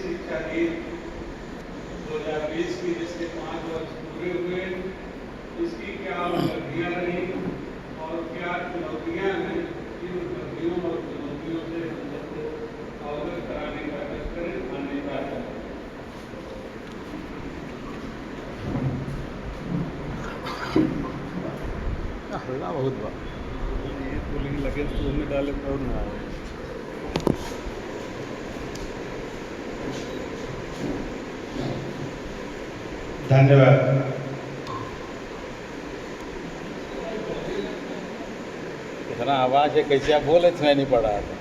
शिक्षा नीति 2020 की जिसके 5 वर्ष पूरे हुए, इसकी क्या उपलब्धियां रही और क्या चुनौतियां हैं, इन उपलब्धियों और चुनौतियों से हम सबको अवगत कराने का करें, मान्यता है। हल्ला बहुत बा ये कूलिंग लगे तो में डाले तो ना आए। धन्यवाद। इतना आवाज़ है, कैसे आप बोले सुनाई नहीं पड़ा था।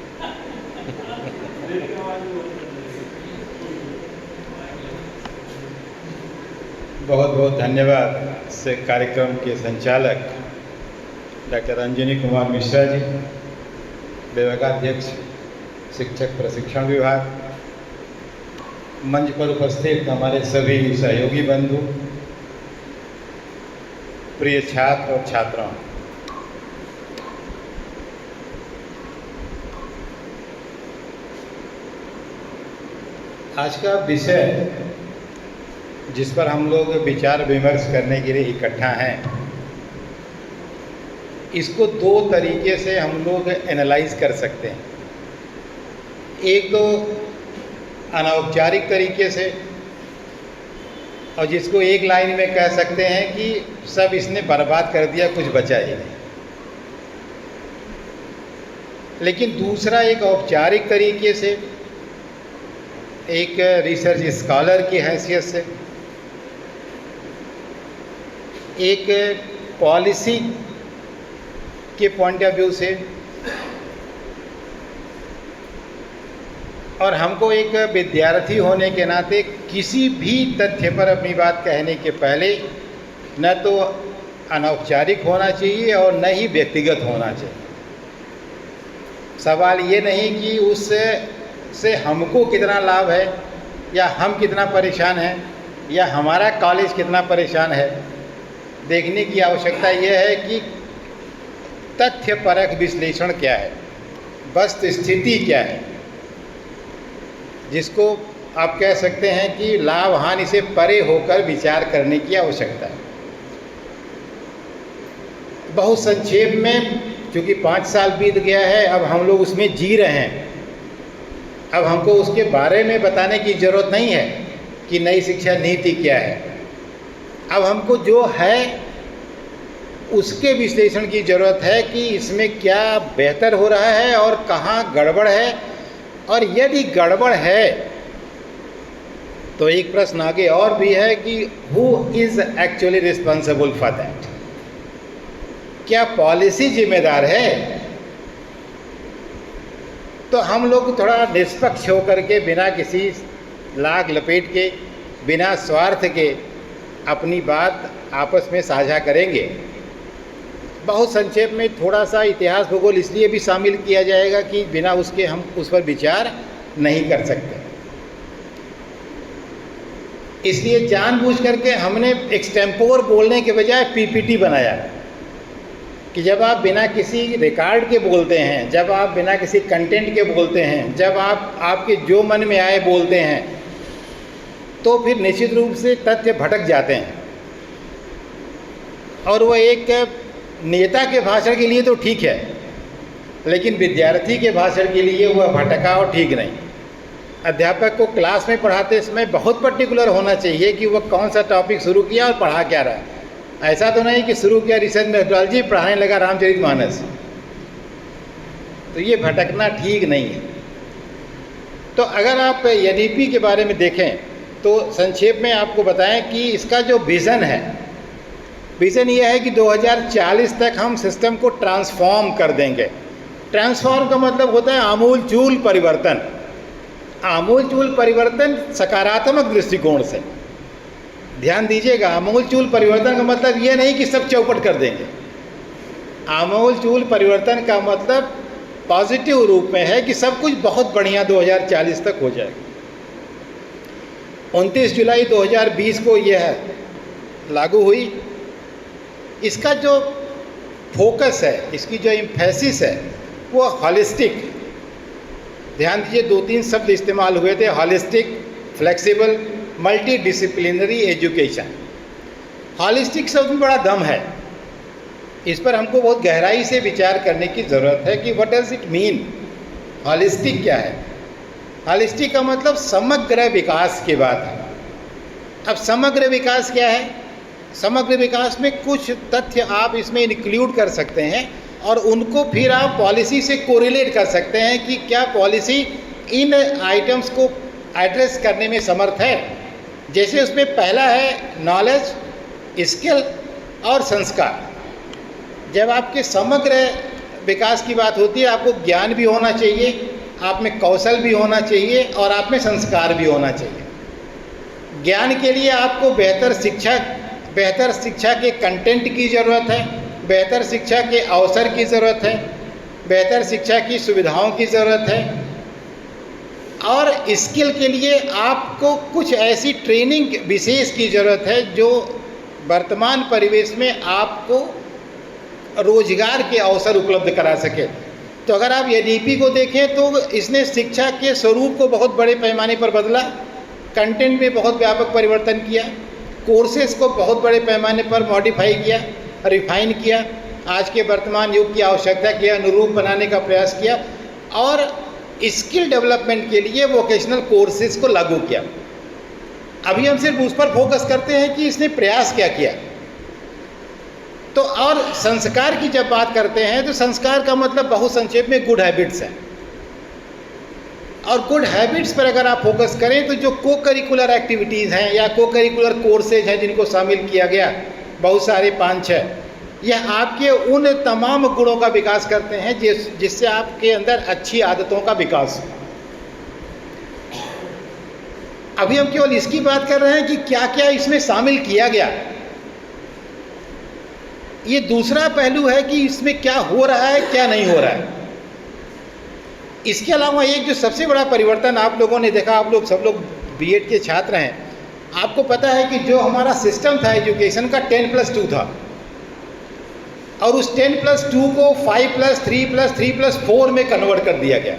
बहुत बहुत धन्यवाद से कार्यक्रम के संचालक डॉक्टर अंजनी कुमार मिश्रा जी, विभागाध्यक्ष शिक्षक प्रशिक्षण विभाग, मंच पर उपस्थित हमारे सभी सहयोगी बंधु, प्रिय छात्र और छात्राओं, आज का विषय जिस पर हम लोग विचार विमर्श करने के लिए इकट्ठा हैं, इसको दो तरीके से हम लोग एनालाइज कर सकते हैं। एक तो अनौपचारिक तरीके से, और जिसको एक लाइन में कह सकते हैं कि सब इसने बर्बाद कर दिया, कुछ बचा ही नहीं। लेकिन दूसरा एक औपचारिक तरीके से, एक रिसर्च स्कॉलर की हैसियत से, एक पॉलिसी के पॉइंट ऑफ व्यू से, और हमको एक विद्यार्थी होने के नाते किसी भी तथ्य पर अपनी बात कहने के पहले न तो अनौपचारिक होना चाहिए और न ही व्यक्तिगत होना चाहिए। सवाल ये नहीं कि उससे हमको कितना लाभ है, या हम कितना परेशान हैं, या हमारा कॉलेज कितना परेशान है। देखने की आवश्यकता यह है कि तथ्यपरक विश्लेषण क्या है, वस्तु स्थिति क्या है, जिसको आप कह सकते हैं कि लाभ हानि से परे होकर विचार करने की आवश्यकता है। बहुत संक्षेप में, क्योंकि 5 साल बीत गया है, अब हम लोग उसमें जी रहे हैं। अब हमको उसके बारे में बताने की ज़रूरत नहीं है कि नई शिक्षा नीति क्या है। अब हमको जो है उसके विश्लेषण की ज़रूरत है कि इसमें क्या बेहतर हो रहा है और कहाँ गड़बड़ है, और यदि गड़बड़ है तो एक प्रश्न आगे और भी है कि who is actually responsible for that. क्या पॉलिसी जिम्मेदार है? तो हम लोग थोड़ा निष्पक्ष होकर के, बिना किसी लाग लपेट के, बिना स्वार्थ के अपनी बात आपस में साझा करेंगे। बहुत संक्षेप में थोड़ा सा इतिहास भूगोल इसलिए भी शामिल किया जाएगा कि बिना उसके हम उस पर विचार नहीं कर सकते। इसलिए जानबूझ करके हमने एक्सटेम्पोर बोलने के बजाय पीपीटी बनाया कि जब आप बिना किसी रिकॉर्ड के बोलते हैं, जब आप बिना किसी कंटेंट के बोलते हैं, जब आप आपके जो मन में आए बोलते हैं, तो फिर निश्चित रूप से तथ्य भटक जाते हैं। और वह एक नेता के भाषण के लिए तो ठीक है, लेकिन विद्यार्थी के भाषण के लिए वह भटकाव ठीक नहीं। अध्यापक को क्लास में पढ़ाते समय बहुत पर्टिकुलर होना चाहिए कि वह कौन सा टॉपिक शुरू किया और पढ़ा क्या रहा। ऐसा तो नहीं कि शुरू किया रिसर्च मेथोडोलॉजी, पढ़ाने लगा रामचरितमानस। तो ये भटकना ठीक नहीं है। तो अगर आप एनईपी के बारे में देखें तो संक्षेप में आपको बताएं कि इसका जो विज़न है, विज़न ये है कि 2040 तक हम सिस्टम को ट्रांसफॉर्म कर देंगे। ट्रांसफॉर्म का मतलब होता है आमूल चूल परिवर्तन। आमूल चूल परिवर्तन सकारात्मक दृष्टिकोण से, ध्यान दीजिएगा। आमूल चूल परिवर्तन का मतलब ये नहीं कि सब चौपट कर देंगे। आमूल चूल परिवर्तन का मतलब पॉजिटिव रूप में है कि सब कुछ बहुत बढ़िया 2040 तक हो जाएगा। 29 जुलाई 2020 को यह लागू हुई। इसका जो फोकस है, इसकी जो एम्फेसिस है, वो हॉलिस्टिक। ध्यान दीजिए, 2-3 शब्द इस्तेमाल हुए थे, holistic, flexible multi disciplinary education. Holistic शब्द में बड़ा दम है, इस पर हमको बहुत गहराई से विचार करने की ज़रूरत है कि what does it mean, holistic क्या है। हॉलिस्टिक का मतलब समग्र विकास की बात है। अब समग्र विकास क्या है? समग्र विकास में कुछ तथ्य आप इसमें इंक्लूड कर सकते हैं और उनको फिर आप पॉलिसी से कोरिलेट कर सकते हैं कि क्या पॉलिसी इन आइटम्स को एड्रेस करने में समर्थ है। जैसे उसमें पहला है नॉलेज, स्किल और संस्कार। जब आपके समग्र विकास की बात होती है, आपको ज्ञान भी होना चाहिए, आप में कौशल भी होना चाहिए और आप में संस्कार भी होना चाहिए। ज्ञान के लिए आपको बेहतर शिक्षा के कंटेंट की ज़रूरत है, बेहतर शिक्षा के अवसर की ज़रूरत है, बेहतर शिक्षा की सुविधाओं की ज़रूरत है। और स्किल के लिए आपको कुछ ऐसी ट्रेनिंग विशेष की ज़रूरत है जो वर्तमान परिवेश में आपको रोजगार के अवसर उपलब्ध करा सके। तो अगर आप एडीपी को देखें तो इसने शिक्षा के स्वरूप को बहुत बड़े पैमाने पर बदला, कंटेंट में बहुत व्यापक परिवर्तन किया, कोर्सेज को बहुत बड़े पैमाने पर मॉडिफाई किया, रिफाइन किया, आज के वर्तमान युग की आवश्यकता के अनुरूप बनाने का प्रयास किया और स्किल डेवलपमेंट के लिए वोकेशनल कोर्सेज को लागू किया। अभी हम सिर्फ उस पर फोकस करते हैं कि इसने प्रयास क्या किया। तो और संस्कार की जब बात करते हैं तो संस्कार का मतलब बहुत संक्षेप में गुड हैबिट्स है। और गुड हैबिट्स पर अगर आप फोकस करें तो जो को करिकुलर एक्टिविटीज़ हैं या को करिकुलर कोर्सेज हैं जिनको शामिल किया गया, बहुत सारे 5-6, यह आपके उन तमाम गुणों का विकास करते हैं जिससे आपके अंदर अच्छी आदतों का विकास हो। अभी हम केवल इसकी बात कर रहे हैं कि क्या क्या इसमें शामिल किया गया। ये दूसरा पहलू है कि इसमें क्या हो रहा है, क्या नहीं हो रहा है। इसके अलावा एक जो सबसे बड़ा परिवर्तन आप लोगों ने देखा, आप लोग सब लोग बीएड के छात्र हैं, आपको पता है कि जो हमारा सिस्टम था एजुकेशन का 10+2 था और उस 10+2 को 5+3+3+4 में कन्वर्ट कर दिया गया।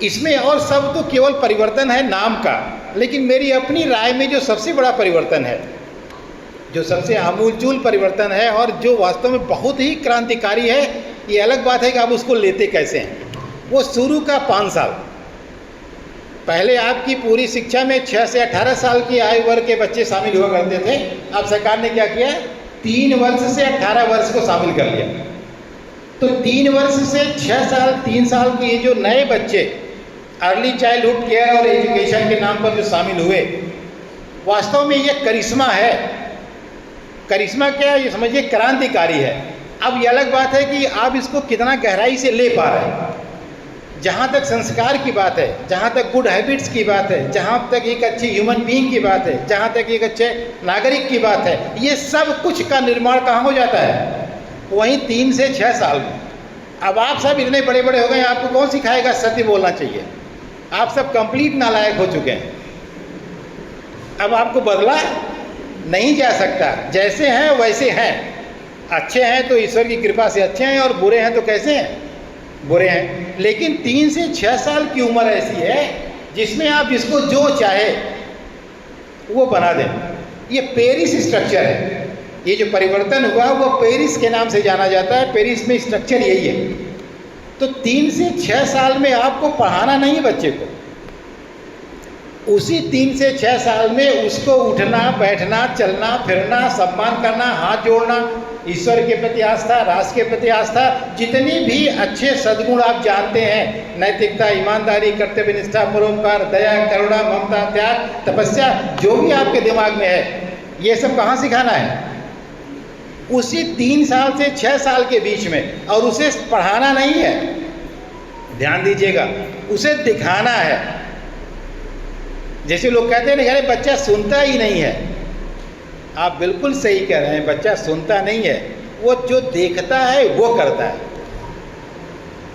इसमें और सब तो केवल परिवर्तन है नाम का, लेकिन मेरी अपनी राय में जो सबसे बड़ा परिवर्तन है, जो सबसे आमूलचूल परिवर्तन है और जो वास्तव में बहुत ही क्रांतिकारी है, ये अलग बात है कि आप उसको लेते कैसे हैं, वो शुरू का 5 साल। पहले आपकी पूरी शिक्षा में 6 से 18 साल की आयु वर्ग के बच्चे शामिल हुआ करते थे। अब सरकार ने क्या किया, 3 वर्ष से 18 वर्ष को शामिल कर लिया। तो 3 वर्ष से 6 साल 3 साल के ये जो नए बच्चे अर्ली चाइल्डहुड केयर और एजुकेशन के नाम पर जो शामिल हुए, वास्तव में ये करिश्मा है। करिश्मा क्या है, ये समझिए क्रांतिकारी है। अब ये अलग बात है कि आप इसको कितना गहराई से ले पा रहे हैं। जहाँ तक संस्कार की बात है, जहाँ तक गुड हैबिट्स की बात है, जहाँ तक एक अच्छी ह्यूमन बीइंग की बात है, जहाँ तक एक अच्छे नागरिक की बात है, ये सब कुछ का निर्माण कहाँ हो जाता है, वहीं 3 से 6 साल में। अब आप सब इतने बड़े बड़े हो गए, आपको कौन सिखाएगा सत्य बोलना चाहिए। आप सब कंप्लीट नालायक हो चुके हैं। अब आपको बदला नहीं जा सकता, जैसे हैं वैसे हैं। अच्छे हैं तो ईश्वर की कृपा से अच्छे हैं और बुरे हैं तो कैसे हैं, बुरे हैं। लेकिन 3 से 6 साल की उम्र ऐसी है जिसमें आप जिसको जो चाहे वो बना दें। ये पेरिस स्ट्रक्चर है। ये जो परिवर्तन हुआ वो पेरिस के नाम से जाना जाता है। पेरिस में स्ट्रक्चर यही है। तो 3 से 6 साल में आपको पढ़ाना नहीं बच्चे को, उसी 3 से 6 साल में उसको उठना, बैठना, चलना, फिरना, सम्मान करना, हाथ जोड़ना, ईश्वर के प्रति आस्था, राष्ट्र के प्रति आस्था, जितनी भी अच्छे सद्गुण आप जानते हैं, नैतिकता, ईमानदारी, कर्तव्यनिष्ठा, परोपकार, दया, करुणा, ममता, त्याग, तपस्या, जो भी आपके दिमाग में है, ये सब कहाँ सिखाना है, उसी 3 साल से 6 साल के बीच में। और उसे पढ़ाना नहीं है, ध्यान दीजिएगा, उसे दिखाना है। जैसे लोग कहते हैं ना, अरे बच्चा सुनता ही नहीं है। आप बिल्कुल सही कह रहे हैं, बच्चा सुनता नहीं है, वो जो देखता है वो करता है।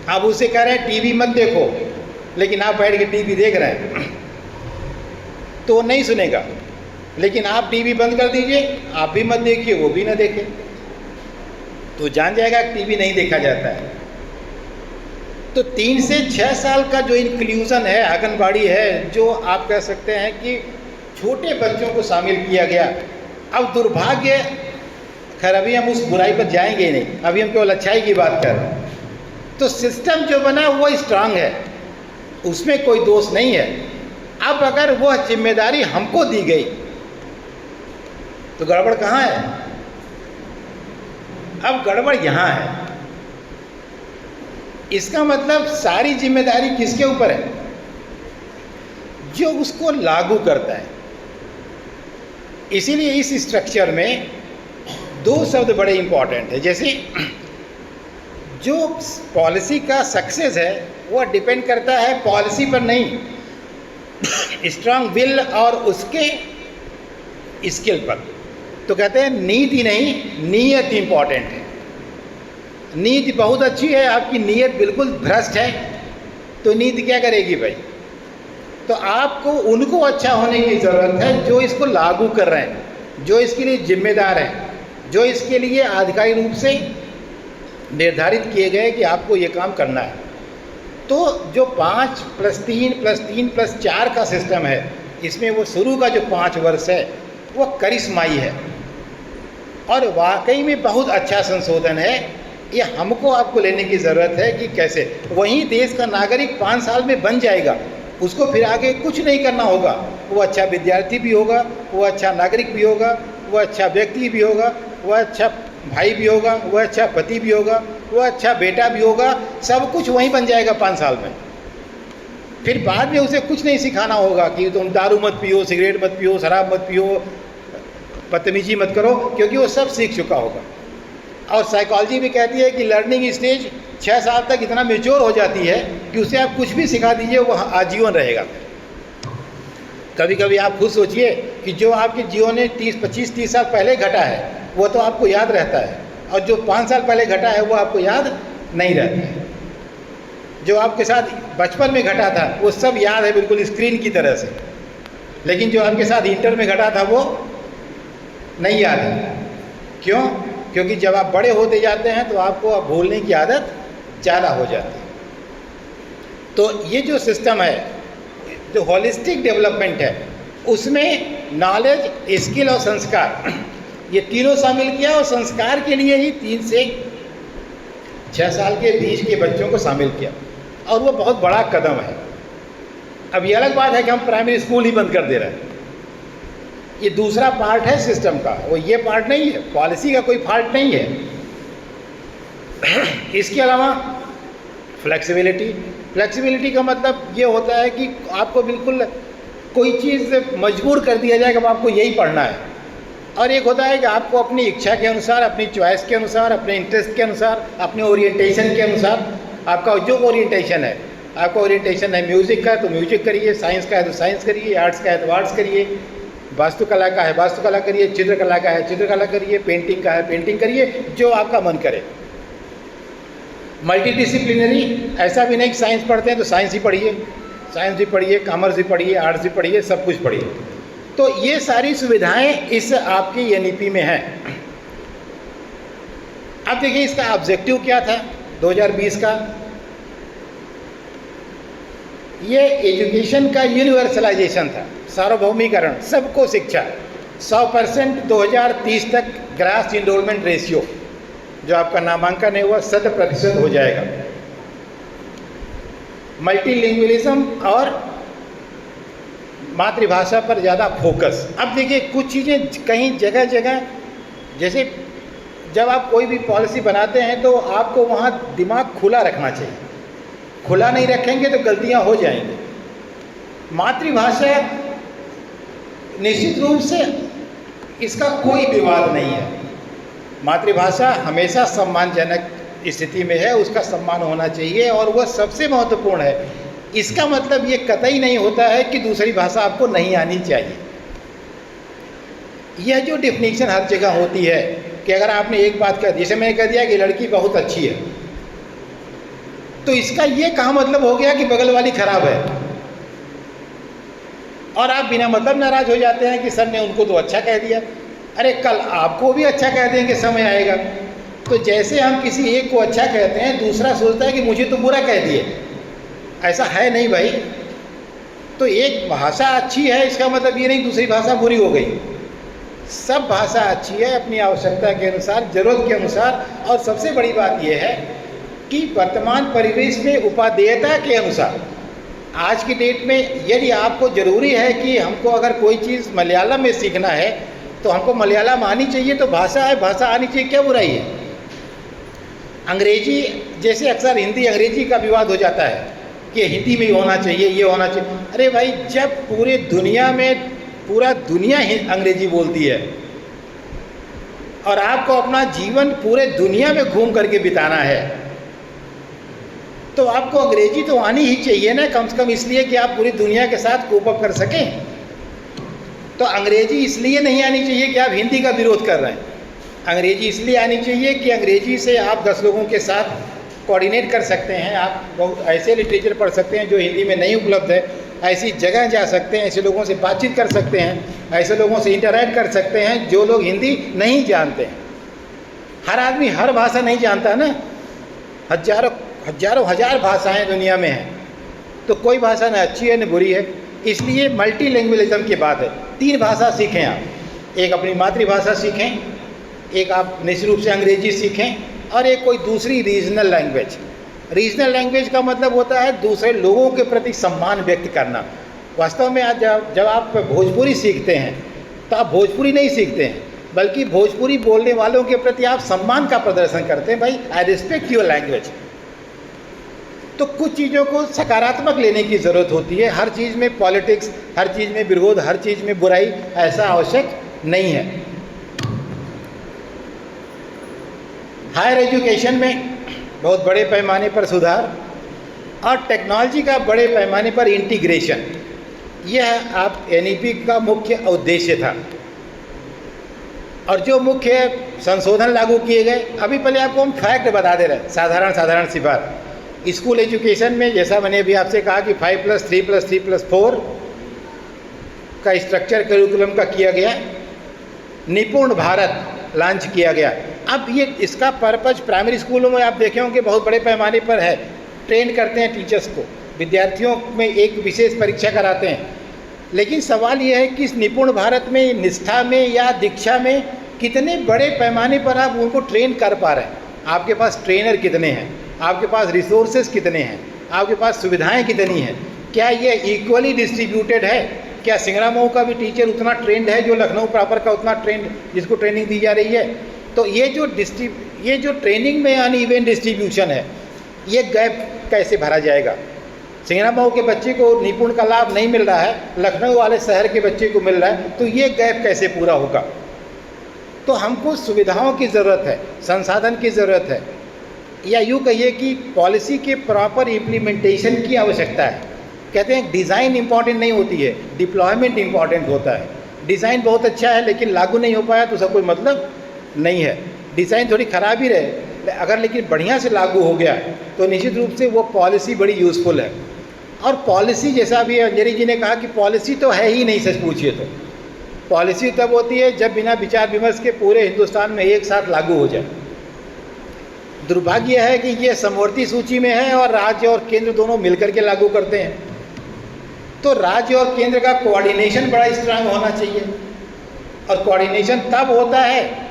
आप उसे कह रहे हैं टीवी मत देखो, लेकिन आप बैठ के टीवी देख रहे हैं तो वो नहीं सुनेगा। लेकिन आप टीवी बंद कर दीजिए, आप भी मत देखिए, वो भी ना देखे, तो जान जाएगा कि टीवी नहीं देखा जाता है। तो 3 से 6 साल का जो इंक्लूजन है, आंगनबाड़ी है, जो आप कह सकते हैं कि छोटे बच्चों को शामिल किया गया। अब दुर्भाग्य, खैर अभी हम उस बुराई पर जाएंगे ही नहीं, अभी हम केवल अच्छाई की बात कर रहे हैं। तो सिस्टम जो बना वो स्ट्रांग है, उसमें कोई दोष नहीं है। अब अगर वह जिम्मेदारी हमको दी गई तो गड़बड़ कहाँ है? अब गड़बड़ यहाँ है। इसका मतलब सारी जिम्मेदारी किसके ऊपर है? जो उसको लागू करता है। इसीलिए इस स्ट्रक्चर में 2 शब्द बड़े इंपॉर्टेंट है। जैसे जो पॉलिसी का सक्सेस है वो डिपेंड करता है पॉलिसी पर नहीं, स्ट्रांग विल और उसके स्किल पर। तो कहते हैं नीति नहीं, नीयत इंपॉर्टेंट है। नीति बहुत अच्छी है, आपकी नीयत बिल्कुल भ्रष्ट है तो नीति क्या करेगी भाई? तो आपको उनको अच्छा होने की ज़रूरत है जो इसको लागू कर रहे हैं, जो इसके लिए जिम्मेदार हैं, जो इसके लिए आधिकारिक रूप से निर्धारित किए गए कि आपको ये काम करना है। तो जो 5+3+3+4 का सिस्टम है, इसमें वो शुरू का जो 5 वर्ष है वो करिश्माई है और वाकई में बहुत अच्छा संशोधन है। ये हमको आपको लेने की ज़रूरत है कि कैसे वहीं देश का नागरिक 5 साल में बन जाएगा, उसको फिर आगे कुछ नहीं करना होगा। वो अच्छा विद्यार्थी भी होगा, वो अच्छा नागरिक भी होगा, वो अच्छा व्यक्ति भी होगा, वो अच्छा भाई भी होगा, वो अच्छा पति भी होगा, वो अच्छा बेटा भी होगा, सब कुछ वहीं बन जाएगा 5 साल में। फिर बाद में उसे कुछ नहीं सिखाना होगा कि तुम दारू मत पियो, सिगरेट मत पियो, शराब मत पियो, बदतमीजी मत करो, क्योंकि वो सब सीख चुका होगा। और साइकोलॉजी भी कहती है कि लर्निंग स्टेज 6 साल तक इतना मेच्योर हो जाती है कि उसे आप कुछ भी सिखा दीजिए वो आजीवन रहेगा। कभी कभी आप खुद सोचिए कि जो आपके जीवन में 25-30 साल पहले घटा है वो तो आपको याद रहता है, और जो 5 साल पहले घटा है वो आपको याद नहीं रहता है। जो आपके साथ बचपन में घटा था वो सब याद है बिल्कुल स्क्रीन की तरह से, लेकिन जो आपके साथ इंटर में घटा था वो नहीं याद है। क्यों? क्योंकि जब आप बड़े होते जाते हैं तो आपको अब भूलने की आदत ज़्यादा हो जाती है। तो ये जो सिस्टम है, जो होलिस्टिक डेवलपमेंट है, उसमें नॉलेज, स्किल और संस्कार, ये तीनों शामिल किया। और संस्कार के लिए ही 3 से 6 साल के बीच के बच्चों को शामिल किया, और वो बहुत बड़ा कदम है। अब ये अलग बात है कि हम प्राइमरी स्कूल ही बंद कर दे रहे हैं, ये दूसरा पार्ट है सिस्टम का, वो ये पार्ट नहीं है, पॉलिसी का कोई पार्ट नहीं है। इसके अलावा फ्लेक्सिबिलिटी का मतलब ये होता है कि आपको बिल्कुल कोई चीज़ मजबूर कर दिया जाए कि आपको यही पढ़ना है, और एक होता है कि आपको अपनी इच्छा के अनुसार, अपनी चॉइस के अनुसार, अपने इंटरेस्ट के अनुसार, अपने ओरिएंटेशन के अनुसार, आपका जो ओरिएंटेशन है, आपका ओरिएंटेशन है म्यूज़िक का है तो म्यूजिक करिए, साइंस का है तो साइंस करिए, आर्ट्स का है तो आर्ट्स करिए, वास्तुकला का है वास्तुकला करिए, चित्रकला का है चित्रकला करिए, पेंटिंग का है पेंटिंग करिए, जो आपका मन करे। मल्टीडिसिप्लिनरी, ऐसा भी नहीं कि साइंस पढ़ते हैं तो साइंस ही पढ़िए, साइंस भी पढ़िए, कॉमर्स भी पढ़िए, आर्ट्स भी पढ़िए, सब कुछ पढ़िए। तो ये सारी सुविधाएं इस आपकी एनईपी में हैं। अब देखिए इसका ऑब्जेक्टिव क्या था 2020 का। ये एजुकेशन का यूनिवर्सलाइजेशन था, सार्वभौमिकरण, सबको शिक्षा, 100% 2030 तक ग्रास इनरोलमेंट रेशियो, जो आपका नामांकन है वह 100% हो जाएगा। मल्टीलिंग्विलिज्म और मातृभाषा पर ज़्यादा फोकस। अब देखिए कुछ चीज़ें कहीं जगह जगह, जैसे जब आप कोई भी पॉलिसी बनाते हैं तो आपको वहाँ दिमाग खुला रखना चाहिए, खुला नहीं रखेंगे तो गलतियाँ हो जाएंगी। मातृभाषा निश्चित रूप से इसका कोई विवाद नहीं है, मातृभाषा हमेशा सम्मानजनक स्थिति में है, उसका सम्मान होना चाहिए और वह सबसे महत्वपूर्ण है। इसका मतलब ये कतई नहीं होता है कि दूसरी भाषा आपको नहीं आनी चाहिए। यह जो डिफिनीशन हर जगह होती है कि अगर आपने एक बात कह दी, जैसे मैंने कह दिया कि लड़की बहुत अच्छी है, तो इसका ये कहाँ मतलब हो गया कि बगल वाली खराब है, और आप बिना मतलब नाराज हो जाते हैं कि सर ने उनको तो अच्छा कह दिया। अरे कल आपको भी अच्छा कह देंगे, समय आएगा। तो जैसे हम किसी एक को अच्छा कहते हैं, दूसरा सोचता है कि मुझे तो बुरा कह दिए। ऐसा है नहीं भाई। तो एक भाषा अच्छी है इसका मतलब ये नहीं दूसरी भाषा बुरी हो गई। सब भाषा अच्छी है अपनी आवश्यकता के अनुसार, ज़रूरत के अनुसार। और सबसे बड़ी बात यह है कि वर्तमान परिवेश में उपादेयता के अनुसार आज की डेट में यदि आपको ज़रूरी है कि हमको अगर कोई चीज़ मलयालम में सीखना है तो हमको मलयालम आनी चाहिए, तो भाषा है, भाषा आनी चाहिए, क्या बुराई है। अंग्रेजी जैसे अक्सर हिंदी अंग्रेजी का विवाद हो जाता है कि हिंदी में होना चाहिए, ये होना चाहिए। अरे भाई, जब पूरे दुनिया में पूरा दुनिया ही अंग्रेजी बोलती है और आपको अपना जीवन पूरे दुनिया में घूम करके बिताना है, तो आपको अंग्रेजी तो आनी ही चाहिए ना, कम से कम इसलिए कि आप पूरी दुनिया के साथ कोप अप कर सकें। तो अंग्रेजी इसलिए नहीं आनी चाहिए कि आप हिंदी का विरोध कर रहे हैं। अंग्रेजी इसलिए आनी चाहिए कि अंग्रेजी से आप 10 लोगों के साथ कोऑर्डिनेट कर सकते हैं। आप बहुत ऐसे लिटरेचर पढ़ सकते हैं जो हिंदी में नहीं उपलब्ध है, ऐसी जगह जा सकते हैं, ऐसे लोगों से बातचीत कर सकते हैं, ऐसे लोगों से इंटरैक्ट कर सकते हैं जो लोग हिंदी नहीं जानते हैं। हर आदमी हर भाषा नहीं जानता ना, हजारों हजार भाषाएं दुनिया में हैं, तो कोई भाषा न अच्छी है न बुरी है। इसलिए मल्टी लैंग्वेजलिज्म की बात है। 3 भाषा सीखें आप, एक अपनी मातृभाषा सीखें, एक आप निश्चित रूप से अंग्रेजी सीखें, और एक कोई दूसरी रीजनल लैंग्वेज। रीजनल लैंग्वेज का मतलब होता है दूसरे लोगों के प्रति सम्मान व्यक्त करना। वास्तव में आज जब आप भोजपुरी सीखते हैं तो आप भोजपुरी नहीं सीखते हैं, बल्कि भोजपुरी बोलने वालों के प्रति आप सम्मान का प्रदर्शन करते हैं। भाई, आई रिस्पेक्ट योर लैंग्वेज। तो कुछ चीज़ों को सकारात्मक लेने की ज़रूरत होती है। हर चीज़ में पॉलिटिक्स, हर चीज़ में विरोध, हर चीज़ में बुराई, ऐसा आवश्यक नहीं है। हायर एजुकेशन में बहुत बड़े पैमाने पर सुधार और टेक्नोलॉजी का बड़े पैमाने पर इंटीग्रेशन, यह आप NEP का मुख्य उद्देश्य था। और जो मुख्य संशोधन लागू किए गए, अभी पहले आपको हम फैक्ट बता दे रहे हैं, साधारण सी बात। स्कूल एजुकेशन में जैसा मैंने अभी आपसे कहा कि 5+3+3+4 का स्ट्रक्चर करिकुलम का किया गया, निपुण भारत लॉन्च किया गया। अब ये इसका पर्पज प्राइमरी स्कूलों में आप देखे होंगे बहुत बड़े पैमाने पर है। ट्रेन करते हैं टीचर्स को, विद्यार्थियों में एक विशेष परीक्षा कराते हैं। लेकिन सवाल ये है कि इस निपुण भारत में, निष्ठा में या दीक्षा में कितने बड़े पैमाने पर आप उनको ट्रेन कर पा रहे हैं। आपके पास ट्रेनर कितने हैं, आपके पास रिसोर्सेज कितने हैं, आपके पास सुविधाएं कितनी हैं, क्या ये इक्वली डिस्ट्रीब्यूटेड है? क्या सिंगरा मऊ का भी टीचर उतना ट्रेंड है जो लखनऊ प्रॉपर का उतना ट्रेंड जिसको ट्रेनिंग दी जा रही है? तो ये जो ट्रेनिंग में अनइवन डिस्ट्रीब्यूशन है, ये गैप कैसे भरा जाएगा? सिंगरा मऊ के बच्चे को निपुण का लाभ नहीं मिल रहा है, लखनऊ वाले शहर के बच्चे को मिल रहा है, तो ये गैप कैसे पूरा होगा? तो हमको सुविधाओं की ज़रूरत है, संसाधन की ज़रूरत है, या यूँ कहिए कि पॉलिसी के प्रॉपर इम्प्लीमेंटेशन की आवश्यकता है। कहते हैं डिज़ाइन इम्पॉर्टेंट नहीं होती है, डिप्लॉयमेंट इम्पॉर्टेंट होता है। डिज़ाइन बहुत अच्छा है लेकिन लागू नहीं हो पाया तो उसका कोई मतलब नहीं है। डिज़ाइन थोड़ी ख़राब ही रहे, अगर लेकिन बढ़िया से लागू हो गया तो निश्चित रूप से वो पॉलिसी बड़ी यूज़फुल है। और पॉलिसी, जैसा अभी अंजलि जी ने कहा कि पॉलिसी तो है ही नहीं, सच पूछिए तो पॉलिसी तब होती है जब बिना विचार विमर्श के पूरे हिंदुस्तान में एक साथ लागू हो जाए। दुर्भाग्य है कि ये समवर्ती सूची में है और राज्य और केंद्र दोनों मिलकर के लागू करते हैं। तो राज्य और केंद्र का कोऑर्डिनेशन बड़ा स्ट्रांग होना चाहिए, और कोऑर्डिनेशन तब होता है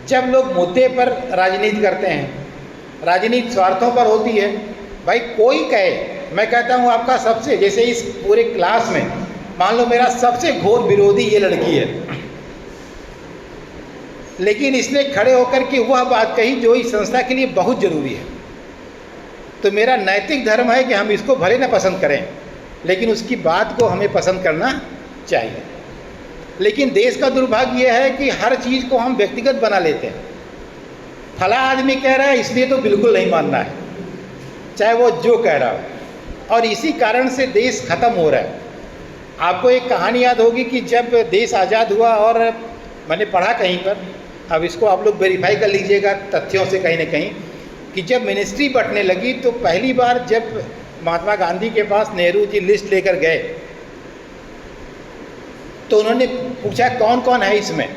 जब लोग मुद्दे पर राजनीति करते हैं। राजनीति स्वार्थों पर होती है। भाई कोई कहे, मैं कहता हूँ आपका सबसे, जैसे इस पूरे क्लास में मान लो मेरा सबसे घोर विरोधी ये लड़की है, लेकिन इसने खड़े होकर के वह बात कही जो इस संस्था के लिए बहुत ज़रूरी है, तो मेरा नैतिक धर्म है कि हम इसको भले न पसंद करें लेकिन उसकी बात को हमें पसंद करना चाहिए। लेकिन देश का दुर्भाग्य यह है कि हर चीज़ को हम व्यक्तिगत बना लेते हैं। फला आदमी कह रहा है इसलिए तो बिल्कुल नहीं मानना है, चाहे वो जो कह रहा हो, और इसी कारण से देश ख़त्म हो रहा है। आपको एक कहानी याद होगी कि जब देश आज़ाद हुआ, और मैंने पढ़ा कहीं पर, अब इसको आप लोग वेरीफाई कर लीजिएगा तथ्यों से कहीं ना कहीं, कि जब मिनिस्ट्री बंटने लगी तो पहली बार जब महात्मा गांधी के पास नेहरू जी लिस्ट लेकर गए तो उन्होंने पूछा कौन कौन है इसमें,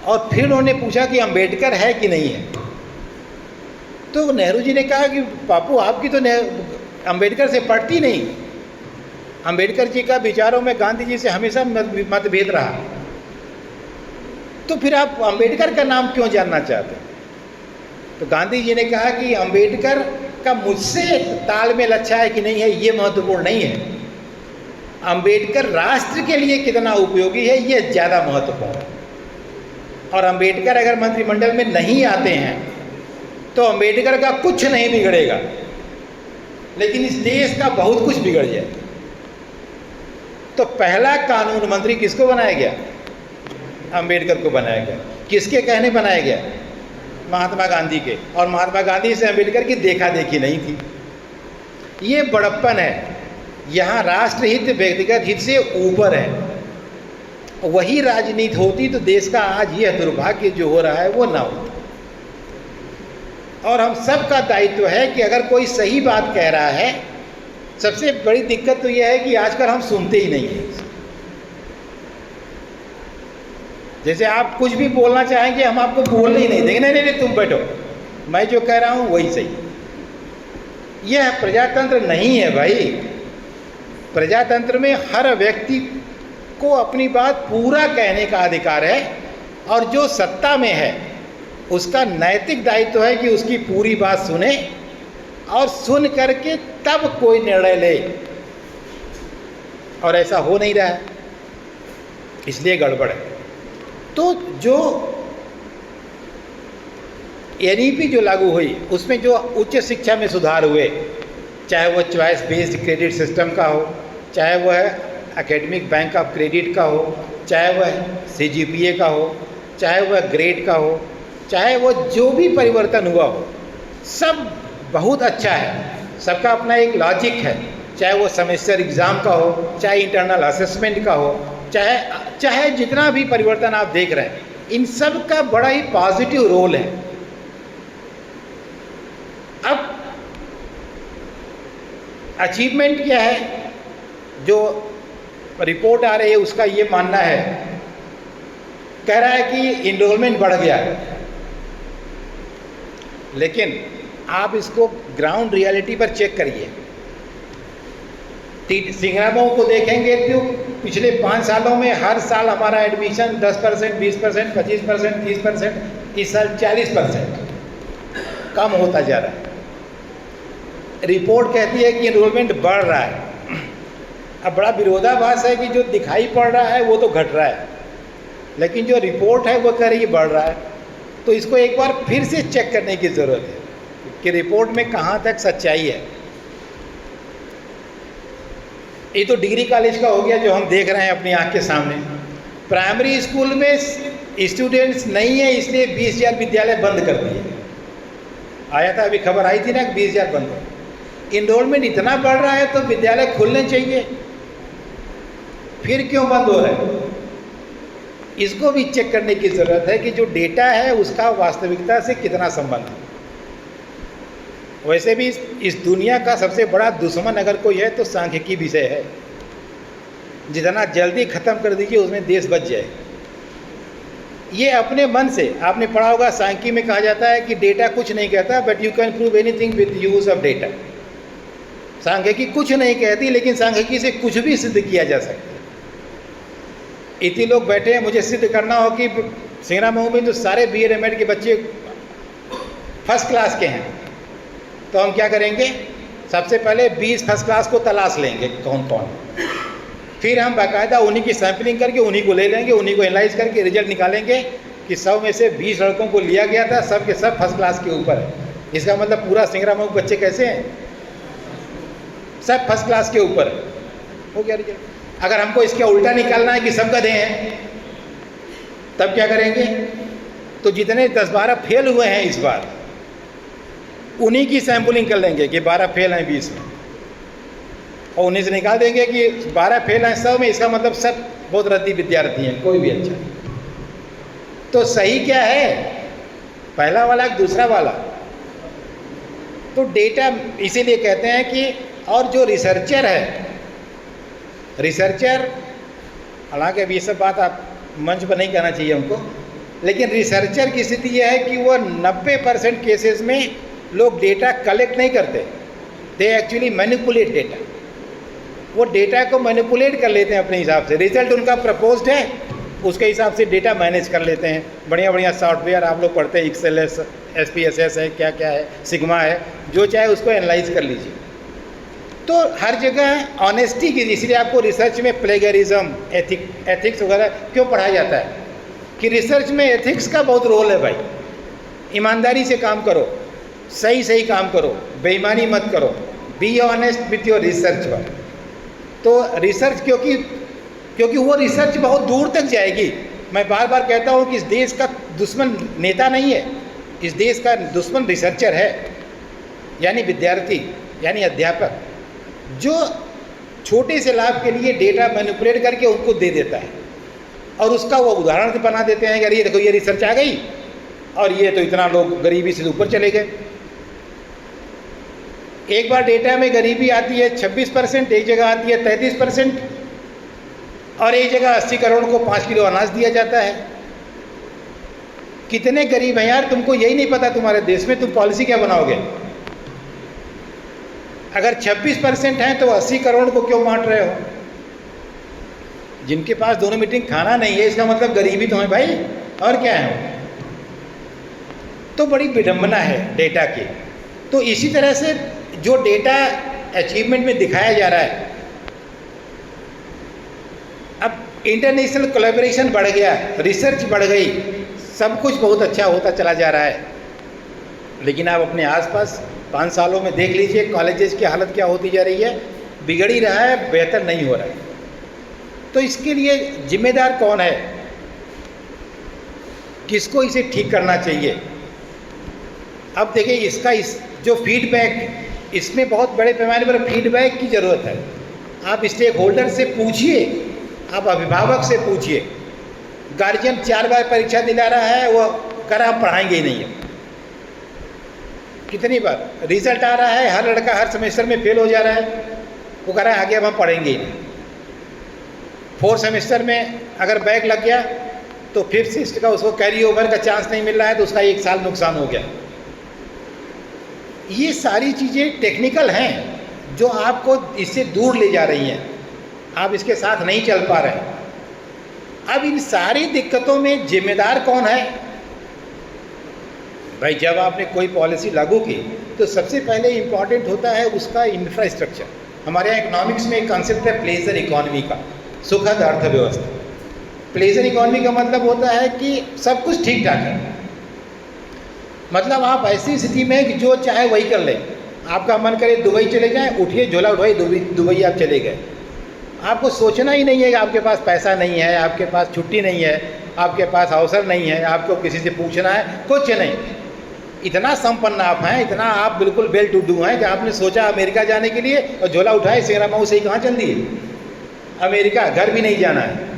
और फिर उन्होंने पूछा कि अंबेडकर है कि नहीं है। तो नेहरू जी ने कहा कि बापू आपकी तो अंबेडकर से पड़ती नहीं। अंबेडकर जी का विचारों में गांधी जी से हमेशा मतभेद रहा, तो फिर आप अंबेडकर का नाम क्यों जानना चाहते? तो गांधी जी ने कहा कि अंबेडकर का मुझसे तालमेल अच्छा है कि नहीं है ये महत्वपूर्ण नहीं है, अंबेडकर राष्ट्र के लिए कितना उपयोगी है ये ज़्यादा महत्वपूर्ण है। और अंबेडकर अगर मंत्रिमंडल में नहीं आते हैं तो अंबेडकर का कुछ नहीं बिगड़ेगा, लेकिन इस देश का बहुत कुछ बिगड़ जाए। तो पहला कानून मंत्री किसको बनाया गया? अंबेडकर को बनाया गया। किसके कहने बनाया गया? महात्मा गांधी के। और महात्मा गांधी से अंबेडकर की देखा देखी नहीं थी। ये बड़प्पन है। यहाँ राष्ट्रहित व्यक्तिगत हित से ऊपर है। वही राजनीति होती तो देश का आज यह दुर्भाग्य जो हो रहा है वो ना होता। और हम सब का दायित्व है कि अगर कोई सही बात कह रहा है, सबसे बड़ी दिक्कत तो यह है कि आजकल हम सुनते ही नहीं हैं। जैसे आप कुछ भी बोलना चाहेंगे हम आपको बोलने ही नहीं देंगे, नहीं नहीं तुम बैठो, मैं जो कह रहा हूँ वही सही। यह प्रजातंत्र नहीं है भाई। प्रजातंत्र में हर व्यक्ति को अपनी बात पूरा कहने का अधिकार है, और जो सत्ता में है उसका नैतिक दायित्व है कि उसकी पूरी बात सुने और सुन करके तब कोई निर्णय ले। और ऐसा हो नहीं रहा है, इसलिए गड़बड़ है। तो जो एनईपी जो लागू हुई उसमें जो उच्च शिक्षा में सुधार हुए, चाहे वो चॉइस बेस्ड क्रेडिट सिस्टम का हो, चाहे वह एकेडमिक बैंक ऑफ क्रेडिट का हो, चाहे वह CGPA का हो, चाहे वह ग्रेड का हो, चाहे वो जो भी परिवर्तन हुआ हो, सब बहुत अच्छा है। सबका अपना एक लॉजिक है। चाहे वो सेमेस्टर एग्ज़ाम का हो, चाहे इंटरनल असेसमेंट का हो, चाहे जितना भी परिवर्तन आप देख रहे हैं, इन सब का बड़ा ही पॉजिटिव रोल है। अब अचीवमेंट क्या है? जो रिपोर्ट आ रही है उसका ये मानना है, कह रहा है कि इनरोलमेंट बढ़ गया है, लेकिन आप इसको ग्राउंड रियलिटी पर चेक करिए। सिंगरामऊ को देखेंगे तो पिछले 5 सालों में हर साल हमारा एडमिशन 10%, 20%, 25%, 30%, इस साल 40% कम होता जा रहा है। रिपोर्ट कहती है कि इनरोलमेंट बढ़ रहा है। अब बड़ा विरोधाभास है कि जो दिखाई पड़ रहा है वो तो घट रहा है, लेकिन जो रिपोर्ट है वो कह रही है बढ़ रहा है। तो इसको एक बार फिर से चेक करने की ज़रूरत है कि रिपोर्ट में कहाँ तक सच्चाई है। ये तो डिग्री कॉलेज का हो गया जो हम देख रहे हैं अपनी आँख के सामने। प्राइमरी स्कूल में स्टूडेंट्स नहीं है, इसलिए 20,000 विद्यालय बंद कर दिए। आया था, अभी खबर आई थी ना कि 20,000 बंद हो। इनरोलमेंट इतना बढ़ रहा है तो विद्यालय खुलने चाहिए, फिर क्यों बंद हो रहे हैं? इसको भी चेक करने की ज़रूरत है कि जो डेटा है उसका वास्तविकता से कितना संबंध है। वैसे भी इस दुनिया का सबसे बड़ा दुश्मन अगर कोई है तो सांख्यिकी विषय है। जितना जल्दी ख़त्म कर दीजिए उसमें देश बच जाए। ये अपने मन से आपने पढ़ा होगा, सांख्यिकी में कहा जाता है कि डेटा कुछ नहीं कहता, but you can prove anything with use of data. सांख्यिकी कुछ नहीं कहती, लेकिन सांख्यिकी से कुछ भी सिद्ध किया जा सकता है। इतने लोग बैठे हैं, मुझे सिद्ध करना हो कि सिंगरामऊ में तो सारे BA MA के बच्चे फर्स्ट क्लास के हैं, तो हम क्या करेंगे? सबसे पहले 20 फर्स्ट क्लास को तलाश लेंगे कौन कौन, फिर हम बाकायदा उन्हीं की सैंपलिंग करके उन्हीं को ले लेंगे, उन्हीं को एनालाइज करके रिजल्ट निकालेंगे कि 100 में से 20 लड़कों को लिया गया था, सब के सब फर्स्ट क्लास के ऊपर है। इसका मतलब पूरा सिंगरामऊ के बच्चे कैसे हैं? सब फर्स्ट क्लास के ऊपर है। हो गया रिजल्ट। अगर हमको इसका उल्टा निकालना है कि सब गधे हैं, तब क्या करेंगे? तो जितने 10-12 फेल हुए हैं इस बार, उन्हीं की सैंपलिंग कर लेंगे कि 12 फेल हैं 20 में, और उन्हीं से निकाल देंगे कि 12 फेल हैं 100 में, इसका मतलब सब बहुत रद्दी विद्यार्थी हैं, कोई भी अच्छा नहीं। तो सही क्या है? पहला वाला कि दूसरा वाला? तो डेटा इसीलिए कहते हैं कि, और जो रिसर्चर है, रिसर्चर, हालांकि अब ये सब बात आप मंच पर नहीं कहना चाहिए हमको, लेकिन रिसर्चर की स्थिति यह है कि वो 90% केसेस में लोग डेटा कलेक्ट नहीं करते, दे एक्चुअली मैनिपुलेट डेटा। वो डेटा को मैनिपुलेट कर लेते हैं अपने हिसाब से, रिजल्ट उनका प्रपोज्ड है, उसके हिसाब से डेटा मैनेज कर लेते हैं। बढ़िया बढ़िया सॉफ्टवेयर आप लोग पढ़ते हैं, एक्सेल SPSS है, क्या क्या है, सिग्मा है, जो चाहे उसको एनालाइज कर लीजिए। तो हर जगह ऑनेस्टी की, इसलिए आपको रिसर्च में प्लेगरिज्म, एथिक्स वगैरह क्यों पढ़ाया जाता है कि रिसर्च में एथिक्स का बहुत रोल है भाई। ईमानदारी से काम करो, सही काम करो, बेईमानी मत करो, be honest with your research work. तो रिसर्च क्योंकि वो रिसर्च बहुत दूर तक जाएगी। मैं बार बार कहता हूँ कि इस देश का दुश्मन नेता नहीं है, इस देश का दुश्मन रिसर्चर है, यानी विद्यार्थी, यानी अध्यापक, जो छोटे से लाभ के लिए डेटा मैनिपुलेट करके उनको दे देता है और उसका वो उदाहरण बना देते हैं कि अरे ये देखो ये रिसर्च आ गई और ये तो इतना लोग गरीबी से ऊपर चले गए। एक बार डेटा में गरीबी आती है 26%, एक जगह आती है 33% और एक जगह 80 करोड़ को 5 किलो अनाज दिया जाता है। कितने गरीब हैं यार, तुमको यही नहीं पता तुम्हारे देश में, तुम पॉलिसी क्या बनाओगे? अगर 26% हैं तो 80 करोड़ को क्यों बांट रहे हो? जिनके पास दोनों मीटिंग खाना नहीं है, इसका मतलब गरीबी तो है भाई, और क्या है? तो बड़ी विडंबना है डेटा की। तो इसी तरह से जो डेटा अचीवमेंट में दिखाया जा रहा है, अब इंटरनेशनल कोलैबोरेशन बढ़ गया, रिसर्च बढ़ गई, सब कुछ बहुत अच्छा होता चला जा रहा है, लेकिन आप अपने आसपास 5 सालों में देख लीजिए कॉलेजेस की हालत क्या होती जा रही है, बिगड़ ही रहा है, बेहतर नहीं हो रहा है। तो इसके लिए जिम्मेदार कौन है, किसको इसे ठीक करना चाहिए? अब देखिए इसका जो फीडबैक, इसमें बहुत बड़े पैमाने पर फीडबैक की ज़रूरत है। आप स्टेक होल्डर से पूछिए, आप अभिभावक से पूछिए। गार्जियन 4 बार परीक्षा दिला रहा है, वो कह रहा हम पढ़ाएंगे ही नहीं है। कितनी बार रिजल्ट आ रहा है, हर लड़का हर सेमेस्टर में फेल हो जा रहा है, वो कह रहा है आगे अब हम पढ़ेंगे ही नहीं। 4 सेमेस्टर में अगर बैक लग गया तो 5th 6th का उसको कैरी ओवर का चांस नहीं मिल रहा है, तो उसका 1 साल नुकसान हो गया। ये सारी चीज़ें टेक्निकल हैं जो आपको इससे दूर ले जा रही हैं, आप इसके साथ नहीं चल पा रहे। अब इन सारी दिक्कतों में जिम्मेदार कौन है भाई? जब आपने कोई पॉलिसी लागू की तो सबसे पहले इम्पॉर्टेंट होता है उसका इंफ्रास्ट्रक्चर। हमारे यहाँ इकोनॉमिक्स में एक कॉन्सेप्ट है प्लेजर इकोनॉमी का, सुखद अर्थव्यवस्था। प्लेजर इकोनॉमी का मतलब होता है कि सब कुछ ठीक ठाक है, मतलब आप ऐसी स्थिति में कि जो चाहे वही कर लें। आपका मन करे दुबई चले जाएं, उठिए झोला उठाइए दुबई आप चले गए। आपको सोचना ही नहीं है कि आपके पास पैसा नहीं है, आपके पास छुट्टी नहीं है, आपके पास अवसर नहीं है, आपको किसी से पूछना है, कुछ नहीं। इतना संपन्न आप हैं, इतना आप बिल्कुल वेल टू डू हैं कि आपने सोचा अमेरिका जाने के लिए और झोला उठाए सेरा माऊ से ही कहाँ चल दिए अमेरिका, घर भी नहीं जाना है।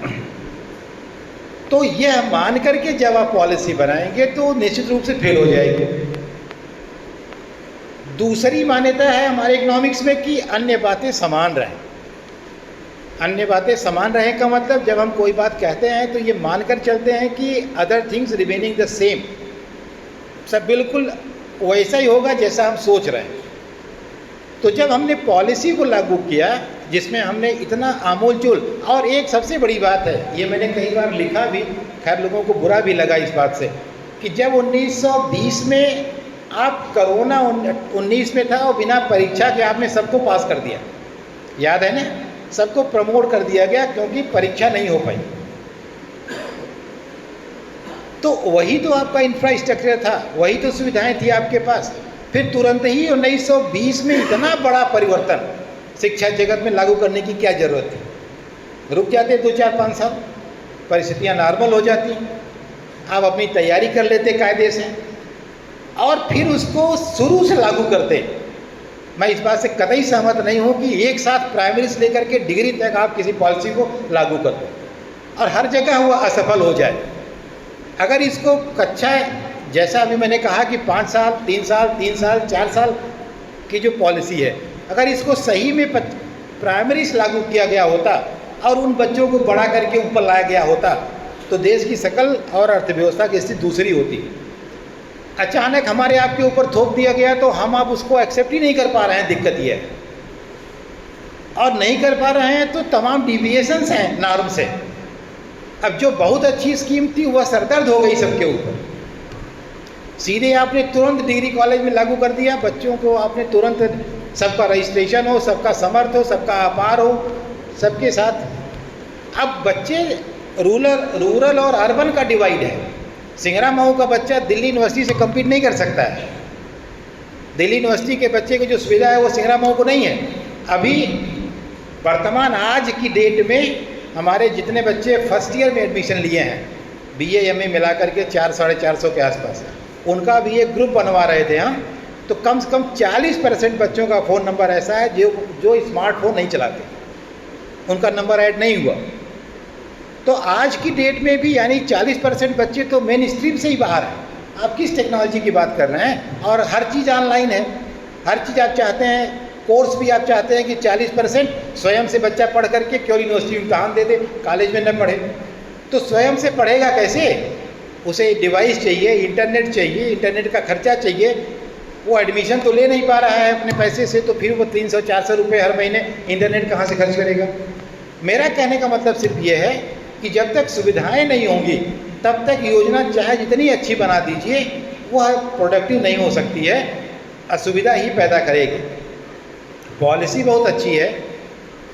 तो यह मान करके जब आप पॉलिसी बनाएंगे तो निश्चित रूप से फेल हो जाएगी। दूसरी मान्यता है हमारे इकोनॉमिक्स में कि अन्य बातें समान रहें। अन्य बातें समान रहें का मतलब जब हम कोई बात कहते हैं तो ये मानकर चलते हैं कि other things remaining the same, सब बिल्कुल वैसा ही होगा जैसा हम सोच रहे हैं। तो जब हमने पॉलिसी को लागू किया जिसमें हमने इतना आमूलचूल, और एक सबसे बड़ी बात है, ये मैंने कई बार लिखा भी, खैर लोगों को बुरा भी लगा इस बात से, कि जब 1920 में आप कोरोना 19 में था और बिना परीक्षा के आपने सबको पास कर दिया, याद है ना? सबको प्रमोट कर दिया गया क्योंकि परीक्षा नहीं हो पाई। तो वही तो आपका इंफ्रास्ट्रक्चर था, वही तो सुविधाएं थी आपके पास। फिर तुरंत ही 1920 में इतना बड़ा परिवर्तन शिक्षा जगत में लागू करने की क्या ज़रूरत थी? रुक जाते 2-4-5 साल, परिस्थितियाँ नॉर्मल हो जाती, आप अपनी तैयारी कर लेते कायदे से और फिर उसको शुरू से लागू करते। मैं इस बात से कतई सहमत नहीं हूँ कि एक साथ प्राइमरी से लेकर के डिग्री तक आप किसी पॉलिसी को लागू कर दो और हर जगह वो असफल हो जाए। अगर इसको कक्षा, जैसा अभी मैंने कहा कि 5 साल 3 साल 3 साल 4 साल की जो पॉलिसी है, अगर इसको सही में प्राइमरी से लागू किया गया होता और उन बच्चों को बड़ा करके ऊपर लाया गया होता तो देश की शकल और अर्थव्यवस्था की स्थिति दूसरी होती है। अचानक हमारे आपके ऊपर थोप दिया गया तो हम आप उसको एक्सेप्ट ही नहीं कर पा रहे हैं, दिक्कत ये है। और नहीं कर पा रहे हैं तो तमाम डिविएशंस हैं नॉर्म से। अब जो बहुत अच्छी स्कीम थी वह सरदर्द हो गई सबके ऊपर। सीधे आपने तुरंत डिग्री कॉलेज में लागू कर दिया, बच्चों को आपने तुरंत सबका रजिस्ट्रेशन हो, सबका समर्थ हो, सबका अपार हो, सबके साथ। अब बच्चे रूरल और अर्बन का डिवाइड है। सिंगरा मऊ का बच्चा दिल्ली यूनिवर्सिटी से कम्पीट नहीं कर सकता है। दिल्ली यूनिवर्सिटी के बच्चे की जो सुविधा है वो सिंगरा मऊ को नहीं है। अभी वर्तमान आज की डेट में हमारे जितने बच्चे फर्स्ट ईयर में एडमिशन लिए हैं, BA MA मिला करके 400-450 के आसपास, उनका भी एक ग्रुप बनवा रहे थे हम, तो कम से कम 40% बच्चों का फ़ोन नंबर ऐसा है जो स्मार्टफोन नहीं चलाते, उनका नंबर ऐड नहीं हुआ। तो आज की डेट में भी यानी 40% बच्चे तो मेन स्ट्रीम से ही बाहर हैं। आप किस टेक्नोलॉजी की बात कर रहे हैं? और हर चीज़ ऑनलाइन है, हर चीज़ आप चाहते हैं, कोर्स भी आप चाहते हैं कि 40% स्वयं से बच्चा पढ़ करके क्यों यूनिवर्सिटी इम्तहान दे दे, कॉलेज में न पढ़े। तो स्वयं से पढ़ेगा कैसे? उसे डिवाइस चाहिए, इंटरनेट चाहिए, इंटरनेट का खर्चा चाहिए। वो एडमिशन तो ले नहीं पा रहा है अपने पैसे से, तो फिर वो 300-400 रुपये हर महीने इंटरनेट कहाँ से खर्च करेगा? मेरा कहने का मतलब सिर्फ ये है कि जब तक सुविधाएं नहीं होंगी तब तक योजना चाहे जितनी अच्छी बना दीजिए वह प्रोडक्टिव नहीं हो सकती है, असुविधा ही पैदा करेगी। पॉलिसी बहुत अच्छी है,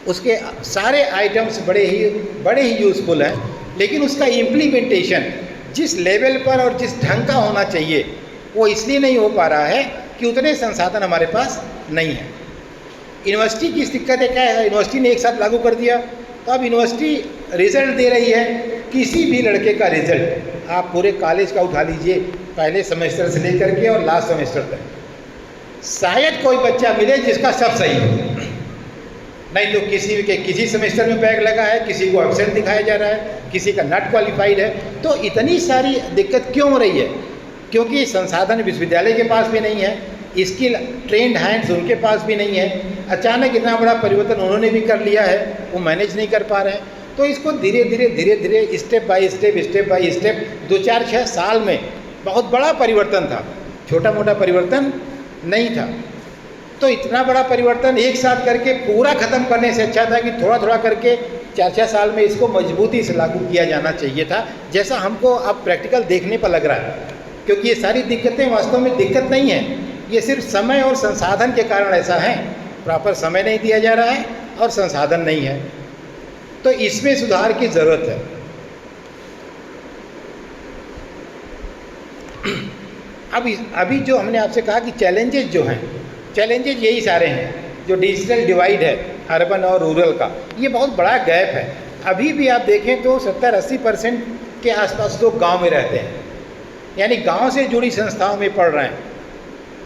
उसके सारे आइटम्स बड़े ही यूज़फुल हैं, लेकिन उसका इम्प्लीमेंटेशन जिस लेवल पर और जिस ढंग का होना चाहिए वो इसलिए नहीं हो पा रहा है कि उतने संसाधन हमारे पास नहीं है। यूनिवर्सिटी की दिक्कत क्या है? यूनिवर्सिटी ने एक साथ लागू कर दिया, तो अब यूनिवर्सिटी रिजल्ट दे रही है। किसी भी लड़के का रिजल्ट आप पूरे कॉलेज का उठा लीजिए, पहले सेमेस्टर से लेकर के और लास्ट सेमेस्टर तक, शायद कोई बच्चा मिले जिसका सब सही हो, नहीं तो किसी सेमेस्टर में बैक लगा है, किसी को एब्सेंट दिखाया जा रहा है, किसी का नॉट क्वालिफाइड है। तो इतनी सारी दिक्कत क्यों हो रही है? क्योंकि संसाधन विश्वविद्यालय के पास भी नहीं है, स्किल ट्रेंड हैंड्स उनके पास भी नहीं है। अचानक इतना बड़ा परिवर्तन उन्होंने भी कर लिया है, वो मैनेज नहीं कर पा रहे हैं। तो इसको धीरे धीरे स्टेप बाय स्टेप 2-4-6 साल में बहुत बड़ा परिवर्तन था, छोटा मोटा परिवर्तन नहीं था। तो इतना बड़ा परिवर्तन एक साथ करके पूरा ख़त्म करने से अच्छा था कि थोड़ा थोड़ा करके 4-6 साल में इसको मजबूती से लागू किया जाना चाहिए था, जैसा हमको अब प्रैक्टिकल देखने पर लग रहा है। क्योंकि ये सारी दिक्कतें वास्तव में दिक्कत नहीं है, ये सिर्फ समय और संसाधन के कारण ऐसा है। प्रॉपर समय नहीं दिया जा रहा है और संसाधन नहीं है, तो इसमें सुधार की ज़रूरत है। अभी जो हमने आपसे कहा कि चैलेंजेस जो हैं, चैलेंजेस यही सारे हैं। जो डिजिटल डिवाइड है अर्बन और रूरल का, ये बहुत बड़ा गैप है। अभी भी आप देखें तो 70-80% के आसपास लोग गांव में रहते हैं, यानी गांव से जुड़ी संस्थाओं में पढ़ रहे हैं।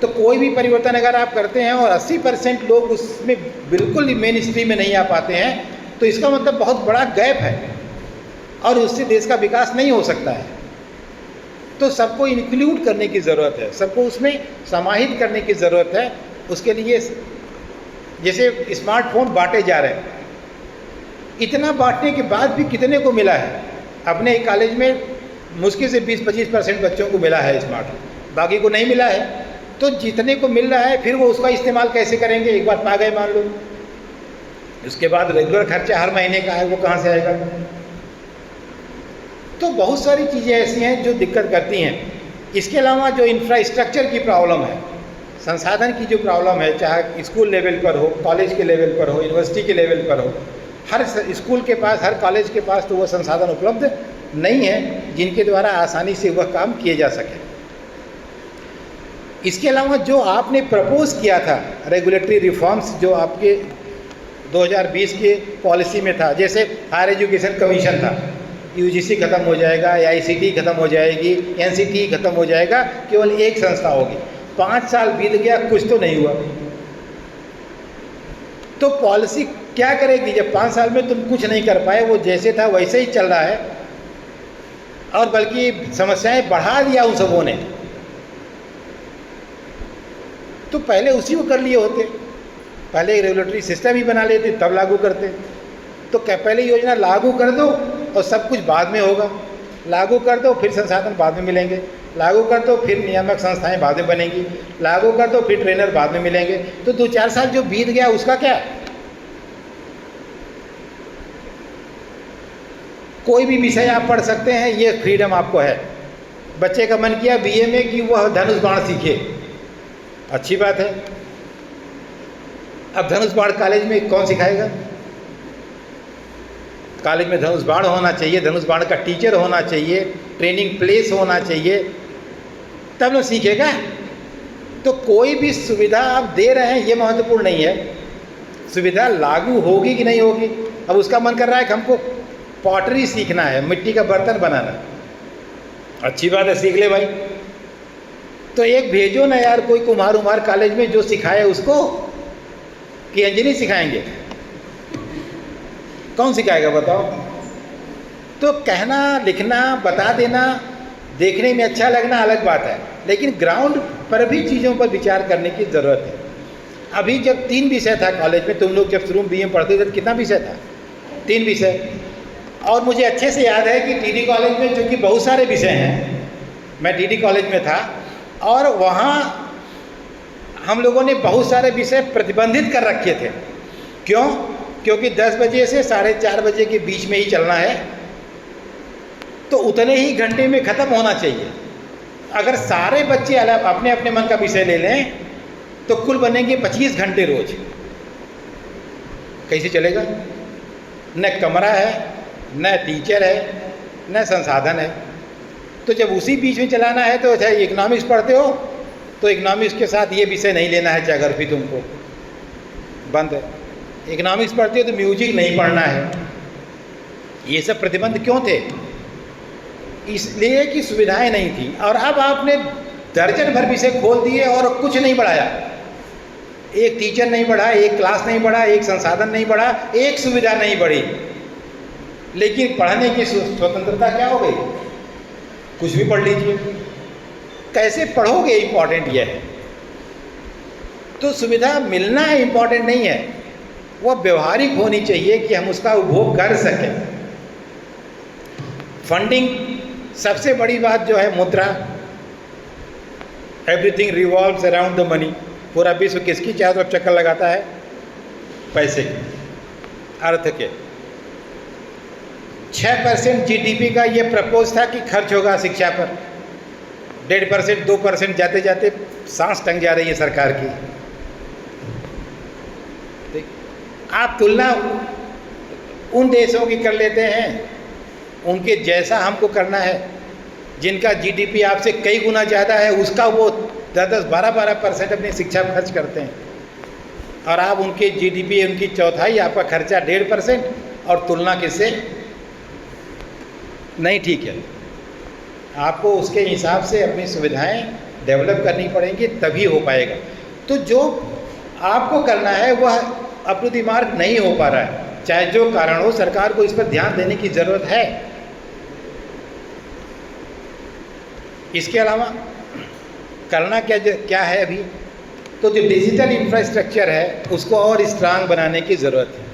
तो कोई भी परिवर्तन अगर आप करते हैं और 80% लोग उसमें बिल्कुल मेन स्ट्रीम में नहीं आ पाते हैं, तो इसका मतलब बहुत बड़ा गैप है और उससे देश का विकास नहीं हो सकता है। तो सबको इंक्लूड करने की ज़रूरत है, सबको उसमें समाहित करने की ज़रूरत है। उसके लिए जैसे स्मार्टफोन बांटे जा रहे हैं, इतना बांटने के बाद भी कितने को मिला है? अपने कॉलेज में मुश्किल से 20-25% बच्चों को मिला है स्मार्टफोन, बाकी को नहीं मिला है। तो जितने को मिल रहा है फिर वो उसका इस्तेमाल कैसे करेंगे? एक बार पा गए मान लो, उसके बाद रेगुलर खर्चा हर महीने का है, वो कहाँ से आएगा? तो बहुत सारी चीज़ें ऐसी हैं जो दिक्कत करती हैं। इसके अलावा जो इंफ्रास्ट्रक्चर की प्रॉब्लम है, संसाधन की जो प्रॉब्लम है, चाहे स्कूल लेवल पर हो, कॉलेज के लेवल पर हो, यूनिवर्सिटी के लेवल पर हो, हर स्कूल के पास, हर कॉलेज के पास तो वो संसाधन उपलब्ध नहीं है जिनके द्वारा आसानी से वह काम किए जा सके। इसके अलावा जो आपने प्रपोज किया था रेगुलेटरी रिफॉर्म्स, जो आपके 2020 के पॉलिसी में था, जैसे हायर एजुकेशन कमीशन था, UGC खत्म हो जाएगा, ICT खत्म हो जाएगी, NCT खत्म हो जाएगा, केवल एक संस्था होगी। 5 साल बीत गया, कुछ तो नहीं हुआ। तो पॉलिसी क्या करेगी जब 5 साल में तुम कुछ नहीं कर पाए? वो जैसे था वैसे ही चल रहा है और बल्कि समस्याएं बढ़ा दिया उन सबों ने। तो पहले उसी को कर लिए होते, पहले रेगुलेटरी सिस्टम ही बना लेते, तब लागू करते। तो क्या पहले योजना लागू कर दो और सब कुछ बाद में होगा? लागू कर दो फिर संसाधन बाद में मिलेंगे, लागू कर दो फिर नियामक संस्थाएं बाद में बनेंगी, लागू कर दो फिर ट्रेनर बाद में मिलेंगे। तो 2-4 साल जो बीत गया उसका क्या? कोई भी विषय आप पढ़ सकते हैं, ये फ्रीडम आपको है। बच्चे का मन किया बीए में कि वह धनुष बाण सीखे, अच्छी बात है। अब धनुष बाण कॉलेज में कौन सिखाएगा? कॉलेज में धनुष बाण होना चाहिए, धनुष बाण का टीचर होना चाहिए, ट्रेनिंग प्लेस होना चाहिए, तब ना सीखेगा। तो कोई भी सुविधा आप दे रहे हैं ये महत्वपूर्ण नहीं है, सुविधा लागू होगी कि नहीं होगी। अब उसका मन कर रहा है कि हमको पॉटरी सीखना है, मिट्टी का बर्तन बनाना, अच्छी बात है, सीख ले भाई। तो एक भेजो ना यार कोई कुम्हार उम्हार कॉलेज में जो सिखाए उसको, कि इंजीनियरिंग सिखाएंगे, कौन सिखाएगा बताओ? तो कहना लिखना बता देना देखने में अच्छा लगना अलग बात है, लेकिन ग्राउंड पर भी चीज़ों पर विचार करने की ज़रूरत है। अभी जब 3 विषय था कॉलेज में, तुम लोग जब शुरू में बीए में पढ़ते थे तो कितना विषय था? 3 विषय। और मुझे अच्छे से याद है कि टीडी कॉलेज में चूँकि बहुत सारे विषय हैं, मैं टीडी कॉलेज में था और वहाँ हम लोगों ने बहुत सारे विषय प्रतिबंधित कर रखे थे। क्यों? क्योंकि 10 बजे से 4:30 बजे के बीच में ही चलना है, तो उतने ही घंटे में ख़त्म होना चाहिए। अगर सारे बच्चे अलग अपने अपने मन का विषय ले लें तो कुल बनेंगे 25 घंटे रोज। कैसे चलेगा? न कमरा है, न टीचर है, न संसाधन है। तो जब उसी बीच में चलाना है तो चाहे इकोनॉमिक्स पढ़ते हो तो इकोनॉमिक्स के साथ ये विषय नहीं लेना है, चाहे अगर भी तुमको बंद है। इकोनॉमिक्स पढ़ते हो तो म्यूजिक नहीं पढ़ना है। ये सब प्रतिबंध क्यों थे? इसलिए कि सुविधाएं नहीं थी। और अब आपने दर्जन भर विषय खोल दिए और कुछ नहीं बढ़ाया। एक टीचर नहीं बढ़ा, एक क्लास नहीं बढ़ा, एक संसाधन नहीं बढ़ा, एक सुविधा नहीं बढ़ी, लेकिन पढ़ने की स्वतंत्रता क्या हो गई? कुछ भी पढ़ लीजिए। कैसे पढ़ोगे इम्पॉर्टेंट यह है। तो सुविधा मिलना इम्पॉर्टेंट नहीं है, वह व्यवहारिक होनी चाहिए कि हम उसका उपभोग कर सकें। फंडिंग, सबसे बड़ी बात जो है मुद्रा, everything revolves around the money. पूरा विश्व किसकी चारों तरफ चक्कर लगाता है? पैसे के, अर्थ के। 6% जीडीपी का ये प्रपोज था कि खर्च होगा शिक्षा पर। 1.5%, 2% जाते जाते सांस टंग जा रही है सरकार की। आप तुलना उन देशों की कर लेते हैं, उनके जैसा हमको करना है, जिनका जीडीपी आपसे कई गुना ज़्यादा है, उसका वो 10-10, 12-12% अपनी शिक्षा में खर्च करते हैं। और आप उनके जीडीपी उनकी चौथाई, आपका खर्चा 1.5%, और तुलना किससे? नहीं ठीक है। आपको उसके हिसाब से अपनी सुविधाएं डेवलप करनी पड़ेंगी, तभी हो पाएगा। तो जो आपको करना है वह अप्रति मार्ग नहीं हो पा रहा है, चाहे जो कारण हो, सरकार को इस पर ध्यान देने की ज़रूरत है। इसके अलावा करना क्या है अभी? तो जो डिजिटल इंफ्रास्ट्रक्चर है उसको और स्ट्रांग बनाने की ज़रूरत है।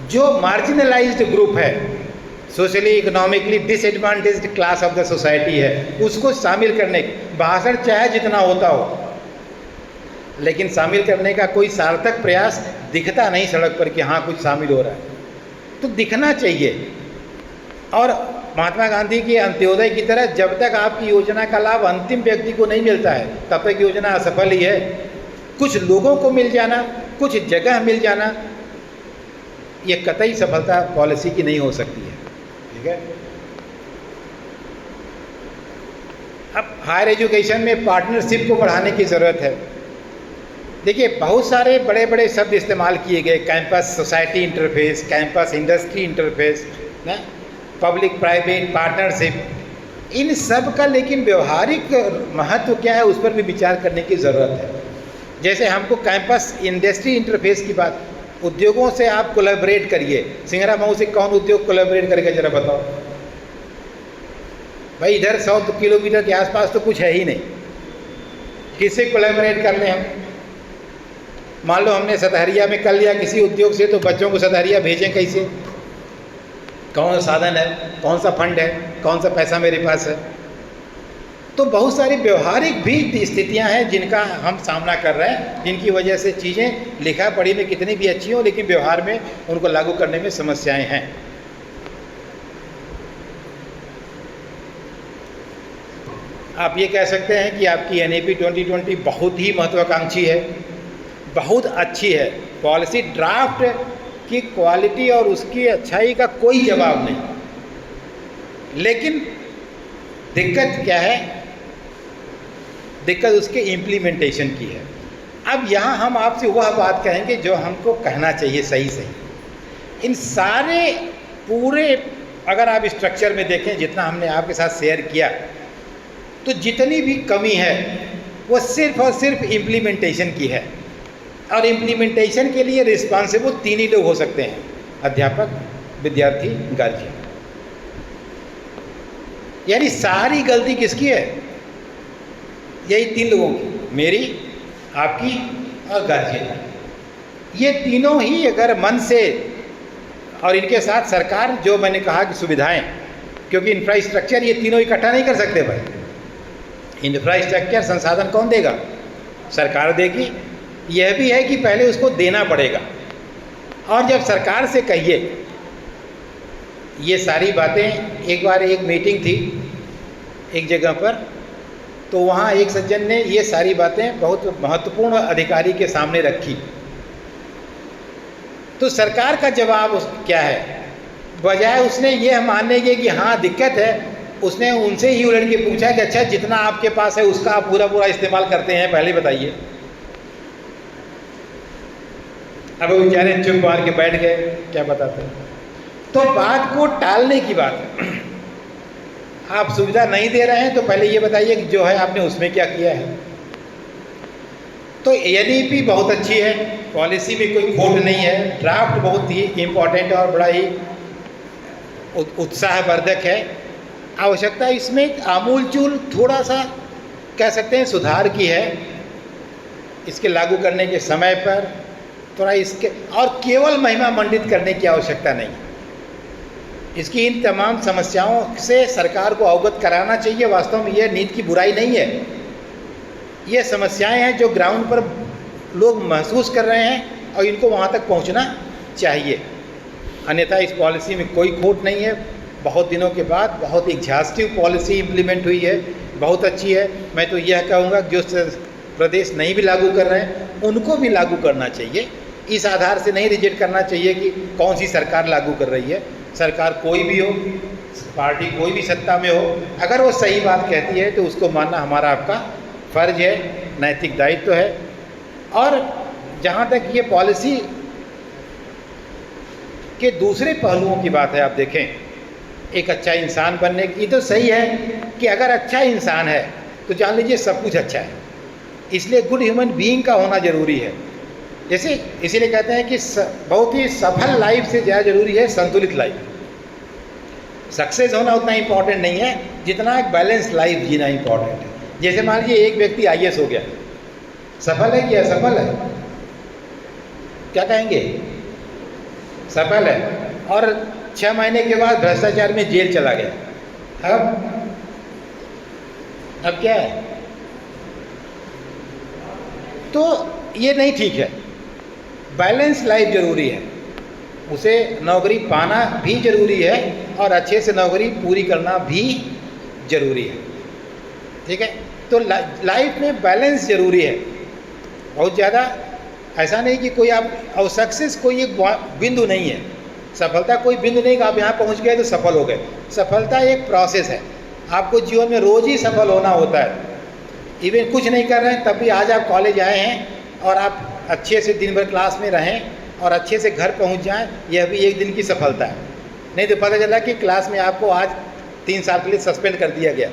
जो मार्जिनलाइज्ड ग्रुप है, socially economically disadvantaged class of the society है, उसको शामिल करने, भाषण चाहे जितना होता हो, लेकिन शामिल करने का कोई सार्थक प्रयास दिखता नहीं सड़क पर कि हाँ कुछ शामिल हो रहा है। तो दिखना चाहिए। और महात्मा गांधी के अंत्योदय की तरह जब तक आपकी योजना का लाभ अंतिम व्यक्ति को नहीं मिलता है तब तक योजना असफल ही है। कुछ लोगों को मिल जाना, कुछ जगह मिल जाना, ये कतई सफलता पॉलिसी की नहीं हो सकती है। ठीक है। अब हायर एजुकेशन में पार्टनरशिप को बढ़ाने की ज़रूरत है। देखिए बहुत सारे बड़े बड़े शब्द इस्तेमाल किए गए, campus society interface, campus industry interface, ना, पब्लिक प्राइवेट पार्टनरशिप, इन सब का लेकिन व्यवहारिक महत्व क्या है उस पर भी विचार करने की ज़रूरत है। जैसे हमको कैंपस इंडस्ट्री इंटरफेस की बात, उद्योगों से आप कोलैबोरेट करिए। सिंघरा मऊ से कौन उद्योग कोलैबोरेट करेगा जरा बताओ भाई। इधर 100 किलोमीटर के आसपास तो कुछ है ही नहीं, किससे कोलैबोरेट कर लें हम? मान लो हमने सतहरिया में कर लिया किसी उद्योग से, तो बच्चों को सतहरिया भेजें कैसे? कौन सा साधन है, कौन सा फंड है, कौन सा पैसा मेरे पास है। तो बहुत सारी व्यवहारिक भी स्थितियां हैं जिनका हम सामना कर रहे हैं, जिनकी वजह से चीज़ें लिखा पढ़ी में कितनी भी अच्छी हो लेकिन व्यवहार में उनको लागू करने में समस्याएं हैं। आप ये कह सकते हैं कि आपकी NEP 2020 बहुत ही महत्वाकांक्षी है, बहुत अच्छी है। पॉलिसी ड्राफ्ट की क्वालिटी और उसकी अच्छाई का कोई जवाब नहीं, लेकिन दिक्कत क्या है? दिक्कत उसके इम्प्लीमेंटेशन की है। अब यहाँ हम आपसे वह बात कहेंगे जो हमको कहना चाहिए सही सही। इन सारे पूरे अगर आप स्ट्रक्चर में देखें जितना हमने आपके साथ शेयर किया, तो जितनी भी कमी है वो सिर्फ और सिर्फ इम्प्लीमेंटेशन की है। और इम्प्लीमेंटेशन के लिए रिस्पॉन्सिबल तीन ही लोग हो सकते हैं, अध्यापक, विद्यार्थी, गार्जियन। यानी सारी गलती किसकी है? यही तीन लोगों की, मेरी, आपकी और गार्जियन। ये तीनों ही अगर मन से, और इनके साथ सरकार, जो मैंने कहा कि सुविधाएं, क्योंकि इंफ्रास्ट्रक्चर ये तीनों इकट्ठा नहीं कर सकते भाई। इंफ्रास्ट्रक्चर संसाधन कौन देगा? सरकार देगी। यह भी है कि पहले उसको देना पड़ेगा। और जब सरकार से कहिए ये सारी बातें, एक बार एक मीटिंग थी एक जगह पर, तो वहाँ एक सज्जन ने ये सारी बातें बहुत महत्वपूर्ण अधिकारी के सामने रखी। तो सरकार का जवाब क्या है? बजाय उसने ये मानने के कि हाँ दिक्कत है, उसने उनसे ही उलट के पूछा कि अच्छा जितना आपके पास है उसका आप पूरा पूरा इस्तेमाल करते हैं, पहले बताइए। अब वो बेचारे चुप मार के बैठ गए, क्या बताते हैं। तो बात को टालने की बात है। आप सुविधा नहीं दे रहे हैं तो पहले ये बताइए कि जो है आपने उसमें क्या किया है। तो NEP बहुत अच्छी है, पॉलिसी में कोई खोट नहीं है, ड्राफ्ट बहुत ही इम्पोर्टेंट और बड़ा ही उत्साहवर्धक है। आवश्यकता इसमें आमूलचूल थोड़ा सा कह सकते हैं सुधार की है, इसके लागू करने के समय पर थोड़ा इसके, और केवल महिमा मंडित करने की आवश्यकता नहीं। इसकी इन तमाम समस्याओं से सरकार को अवगत कराना चाहिए। वास्तव में यह नीति की बुराई नहीं है, ये समस्याएं हैं जो ग्राउंड पर लोग महसूस कर रहे हैं और इनको वहाँ तक पहुँचना चाहिए। अन्यथा इस पॉलिसी में कोई खोट नहीं है। बहुत दिनों के बाद बहुत एग्जॉस्टिव पॉलिसी इम्प्लीमेंट हुई है, बहुत अच्छी है। मैं तो यह कहूँगा जो प्रदेश नहीं भी लागू कर रहे हैं उनको भी लागू करना चाहिए। इस आधार से नहीं रिजेक्ट करना चाहिए कि कौन सी सरकार लागू कर रही है। सरकार कोई भी हो, पार्टी कोई भी सत्ता में हो, अगर वो सही बात कहती है तो उसको मानना हमारा आपका फर्ज है, नैतिक दायित्व है। और जहाँ तक ये पॉलिसी के दूसरे पहलुओं की बात है, आप देखें एक अच्छा इंसान बनने की, तो सही है कि अगर अच्छा इंसान है तो जान लीजिए सब कुछ अच्छा है। इसलिए गुड ह्यूमन बीइंग का होना जरूरी है। जैसे इसीलिए कहते हैं कि बहुत ही सफल लाइफ से ज़्यादा जरूरी है संतुलित लाइफ। सक्सेस होना उतना इम्पोर्टेंट नहीं है जितना एक बैलेंस लाइफ जीना इम्पोर्टेंट है। जैसे मान लीजिए एक व्यक्ति IAS हो गया, सफल है कि असफल है? क्या कहेंगे? सफल है। और 6 महीने के बाद भ्रष्टाचार में जेल चला गया। अब क्या है? तो ये नहीं ठीक है। बैलेंस लाइफ जरूरी है, उसे नौकरी पाना भी जरूरी है और अच्छे से नौकरी पूरी करना भी जरूरी है। ठीक है, तो लाइफ में बैलेंस जरूरी है बहुत ज़्यादा। ऐसा नहीं कि कोई आप, और सक्सेस कोई एक बिंदु नहीं है, सफलता कोई बिंदु नहीं कि आप यहाँ पहुँच गए तो सफल हो गए। सफलता एक प्रोसेस है, आपको जीवन में रोज़ ही सफल होना होता है। इवन कुछ नहीं कर रहे हैं तब भी आज आप कॉलेज आए हैं और आप अच्छे से दिन भर क्लास में रहें और अच्छे से घर पहुंच जाएं, यह भी एक दिन की सफलता है। नहीं तो पता चला कि क्लास में आपको आज 3 साल के लिए सस्पेंड कर दिया गया।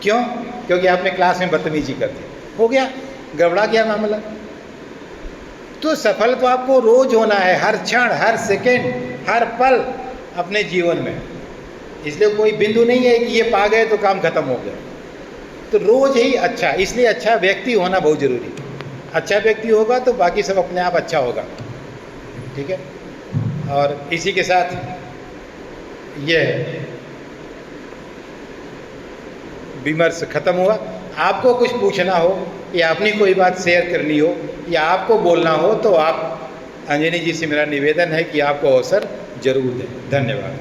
क्यों? क्योंकि आपने क्लास में बदतमीजी कर दी, हो गया, गड़बड़ा गया मामला। तो सफल तो आपको रोज़ होना है, हर क्षण, हर सेकेंड, हर पल अपने जीवन में। इसलिए कोई बिंदु नहीं है कि ये पा गए तो काम खत्म हो गया। तो रोज़ ही अच्छा, इसलिए अच्छा व्यक्ति होना बहुत ज़रूरी है। अच्छा व्यक्ति होगा तो बाकी सब अपने आप अच्छा होगा। ठीक है, और इसी के साथ यह विमर्श खत्म हुआ। आपको कुछ पूछना हो या अपनी कोई बात शेयर करनी हो या आपको बोलना हो तो आप अंजनी जी से मेरा निवेदन है कि आपको अवसर जरूर दें। धन्यवाद।